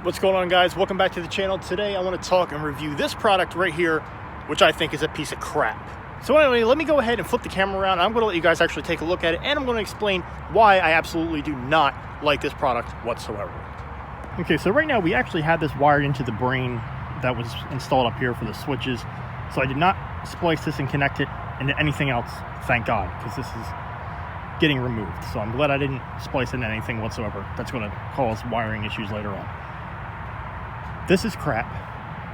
What's going on, guys? Welcome back to the channel. Today I want to talk and review this product right here, which I think is a piece of crap. So anyway, let me go ahead and flip the camera around. I'm going to let you guys actually take a look at it, and I'm going to explain why I absolutely do not like this product whatsoever. Okay, so right now we actually have this wired into the brain that was installed up here for the switches. So I did not splice this and connect it into anything else, thank God, because this is getting removed. So I'm glad I didn't splice it into anything whatsoever. That's going to cause wiring issues later on. This is crap.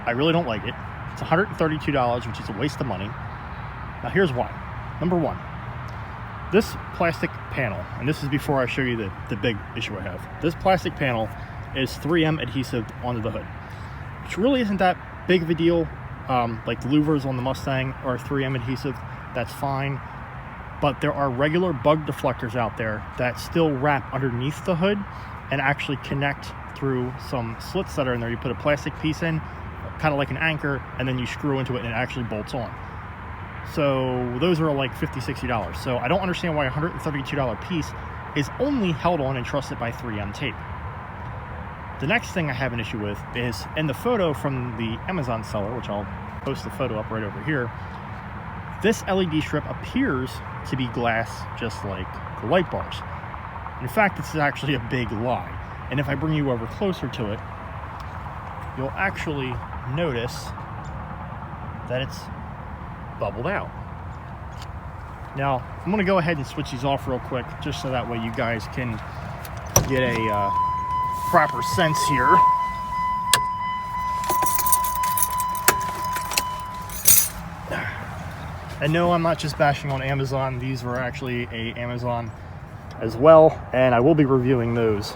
I really don't like it. It's $132, which is a waste of money. Now here's why. Number one, this plastic panel, and this is before I show you the big issue I have. This plastic panel is 3M adhesive onto the hood, which really isn't that big of a deal. Like the louvers on the Mustang are 3M adhesive. That's fine. But there are regular bug deflectors out there that still wrap underneath the hood and actually connect through some slits that are in there. You put a plastic piece in, kind of like an anchor, and then you screw into it and it actually bolts on. So those are like $50, $60. So I don't understand why a $132 piece is only held on and trusted by 3M tape. The next thing I have an issue with is in the photo from the Amazon seller, which I'll post the photo up right over here, this LED strip appears to be glass just like the light bars. In fact, this is actually a big lie. And if I bring you over closer to it, you'll actually notice that it's bubbled out. Now, I'm going to go ahead and switch these off real quick, just so that way you guys can get a proper sense here. And no, I'm not just bashing on Amazon. These were actually a Amazon as well, and I will be reviewing those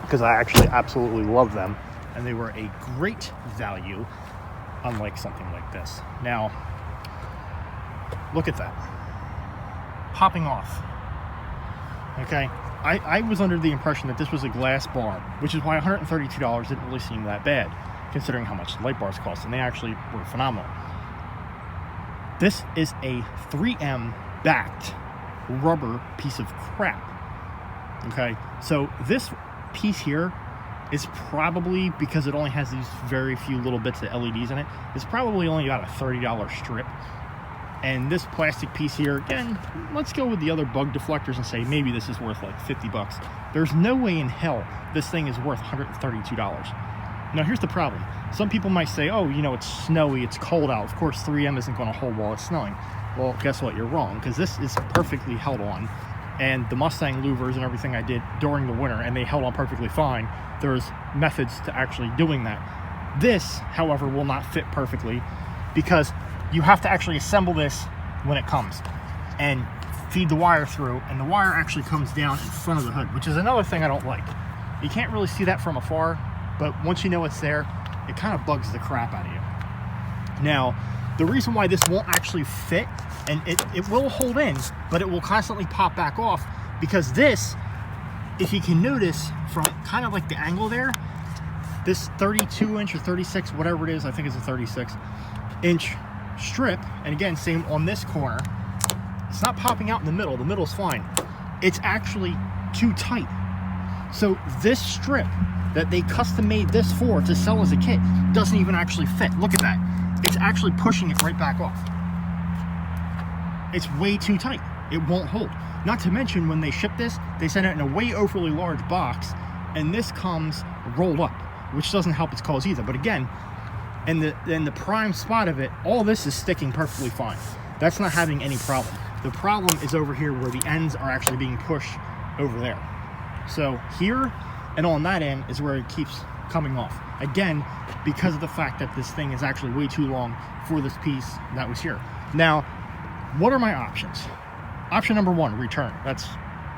because I actually absolutely love them, and they were a great value, unlike something like this. Now, look at that. Popping off. Okay, I was under the impression that this was a glass bar, which is why $132 didn't really seem that bad, considering how much light bars cost, and they actually were phenomenal. This is a 3M backed rubber piece of crap. Okay, so this piece here is probably, because it only has these very few little bits of LEDs in it, it's probably only about a $30 strip. And this plastic piece here, again, let's go with the other bug deflectors and say maybe this is worth like 50 bucks. There's no way in hell this thing is worth $132. Now here's the problem. Some people might say, oh, you know, it's snowy, it's cold out. Of course, 3M isn't going to hold while it's snowing. Well, guess what? You're wrong, because this is perfectly held on. And the Mustang louvers and everything I did during the winter, and they held on perfectly fine. There's methods to actually doing that. This, however, will not fit perfectly because you have to actually assemble this when it comes and feed the wire through, and the wire actually comes down in front of the hood, which is another thing I don't like. You can't really see that from afar, but once you know it's there, it kind of bugs the crap out of you. Now, the reason why this won't actually fit, and it will hold in, but it will constantly pop back off, because this, if you can notice from kind of like the angle there, this 32-inch or 36, whatever it is, I think it's a 36-inch strip, and again, same on this corner, it's not popping out in the middle. The middle's fine. It's actually too tight. So this strip that they custom made this for to sell as a kit doesn't even actually fit. Look at that. It's actually pushing it right back off. It's way too tight. It won't hold. Not to mention, when they ship this, they send it in a way overly large box, and this comes rolled up, which doesn't help its cause either. But again, in the prime spot of it, all this is sticking perfectly fine. That's not having any problem. The problem is over here where the ends are actually being pushed over there. So here and on that end is where it keeps coming off. Again, because of the fact that this thing is actually way too long for this piece that was here. Now, what are my options? Option number one, return. That's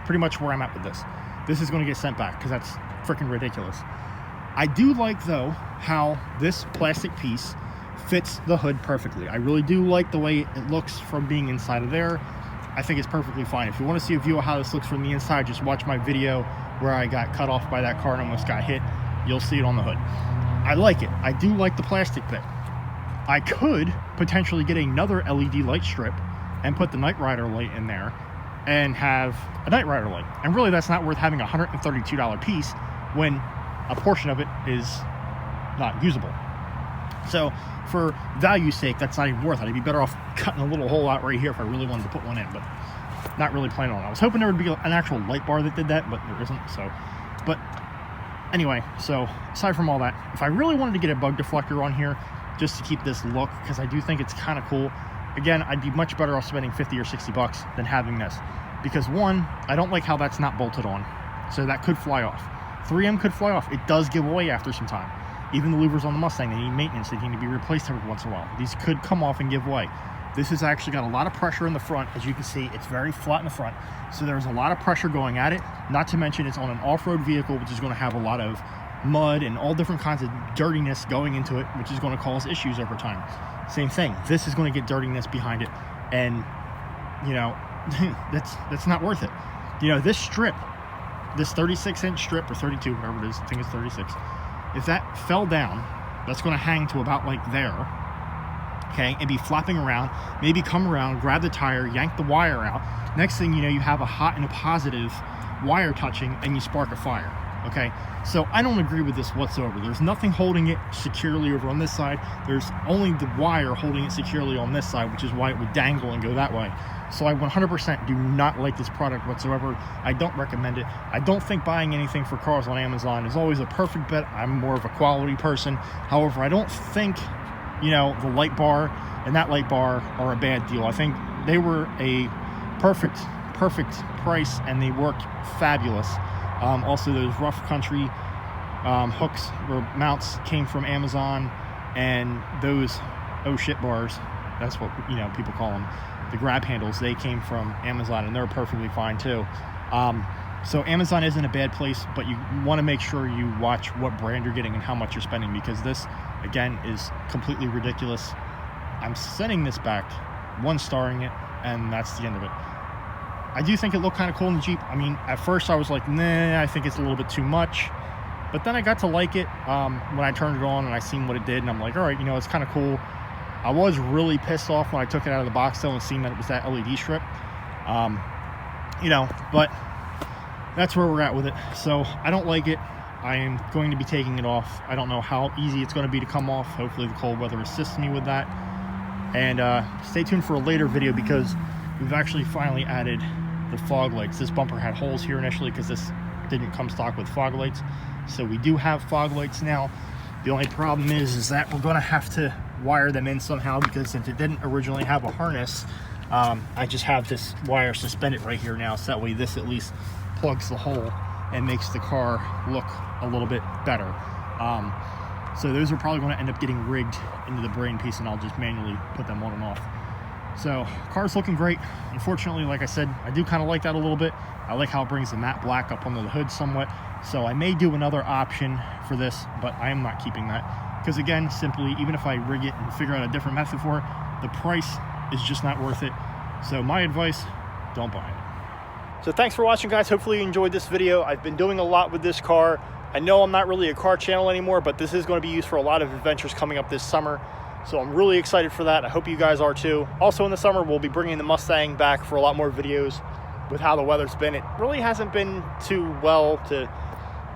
pretty much where I'm at with this. This is going to get sent back because that's freaking ridiculous. I do like, though, how this plastic piece fits the hood perfectly. I really do like the way it looks from being inside of there. I think it's perfectly fine. If you want to see a view of how this looks from the inside, just watch my video where I got cut off by that car and almost got hit. You'll see it on the hood. I like it. I do like the plastic bit. I could potentially get another LED light strip and put the Night Rider light in there and have a Night Rider light. And really, that's not worth having a $132 piece when a portion of it is not usable. So for value's sake, that's not even worth it. I'd be better off cutting a little hole out right here if I really wanted to put one in, but not really planning on it. I was hoping there would be an actual light bar that did that, but there isn't. So, but anyway, so aside from all that, if I really wanted to get a bug deflector on here just to keep this look, because I do think it's kind of cool, again, I'd be much better off spending 50 or 60 bucks than having this. Because one, I don't like how that's not bolted on, so that could fly off. 3M could fly off. It does give away after some time. Even the louvers on the Mustang, they need maintenance. They need to be replaced every once in a while. These could come off and give way. This has actually got a lot of pressure in the front. As you can see, it's very flat in the front. So there's a lot of pressure going at it. Not to mention it's on an off-road vehicle, which is going to have a lot of mud and all different kinds of dirtiness going into it, which is going to cause issues over time. Same thing. This is going to get dirtiness behind it. And, you know, that's not worth it. You know, this strip, this 36-inch strip, or 32, whatever it is, I think it's 36. If that fell down, that's going to hang to about like there, okay, and be flapping around, maybe come around, grab the tire, yank the wire out. Next thing you know, you have a hot and a positive wire touching, and you spark a fire, okay? So I don't agree with this whatsoever. There's nothing holding it securely over on this side. There's only the wire holding it securely on this side, which is why it would dangle and go that way. So I 100% do not like this product whatsoever. I don't recommend it. I don't think buying anything for cars on Amazon is always a perfect bet. I'm more of a quality person. However, I don't think, you know, the light bar and that light bar are a bad deal. I think they were a perfect price, and they work fabulous. Also, those rough country hooks or mounts came from Amazon, and those oh shit bars, that's what, you know, people call them, the grab handles, they came from Amazon, and they're perfectly fine too. So Amazon isn't a bad place, but you want to make sure you watch what brand you're getting and how much you're spending, because this, again, is completely ridiculous. I'm sending this back, 1-starring it, and that's the end of it. I do think it looked kind of cool in the Jeep. I mean, at first I was like, nah, I think it's a little bit too much. But then I got to like it when I turned it on and I seen what it did, and I'm like, all right, you know, it's kind of cool. I was really pissed off when I took it out of the box though and seen that it was that LED strip. You know, but that's where we're at with it. So I don't like it. I am going to be taking it off. I don't know how easy it's going to be to come off. Hopefully the cold weather assists me with that. And stay tuned for a later video, because we've actually finally added the fog lights. This bumper had holes here initially because this didn't come stock with fog lights. So we do have fog lights now. The only problem is that we're going to have to wire them in somehow, because since it didn't originally have a harness, I just have this wire suspended right here now, so that way this at least plugs the hole and makes the car look a little bit better. So those are probably going to end up getting rigged into the brain piece, and I'll just manually put them on and off. So car's looking great. Unfortunately, like I said, I do kind of like that a little bit. I like how it brings the matte black up under the hood somewhat. So I may do another option for this, but I am not keeping that, because again, simply, even if I rig it and figure out a different method for it, the price is just not worth it. So my advice, don't buy it. So thanks for watching, guys. Hopefully you enjoyed this video. I've been doing a lot with this car. I know I'm not really a car channel anymore, but this is going to be used for a lot of adventures coming up this summer. So I'm really excited for that. I hope you guys are too. Also in the summer, we'll be bringing the Mustang back for a lot more videos with how the weather's been. It really hasn't been too well to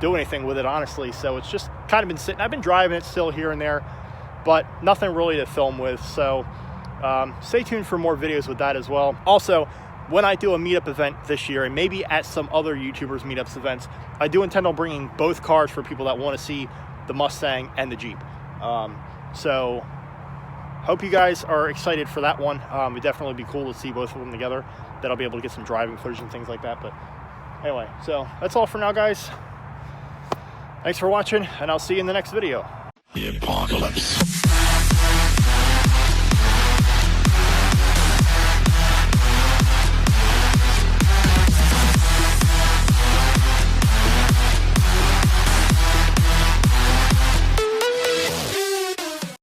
do anything with it, honestly. So it's just kind of been sitting. I've been driving it still here and there, but nothing really to film with. So stay tuned for more videos with that as well. Also, when I do a meetup event this year, and maybe at some other YouTubers meetups events, I do intend on bringing both cars for people that want to see the Mustang and the Jeep. So hope you guys are excited for that one. It'd definitely be cool to see both of them together. That I'll be able to get some driving footage and things like that. But anyway, so that's all for now, guys. Thanks for watching, and I'll see you in the next video. The apocalypse.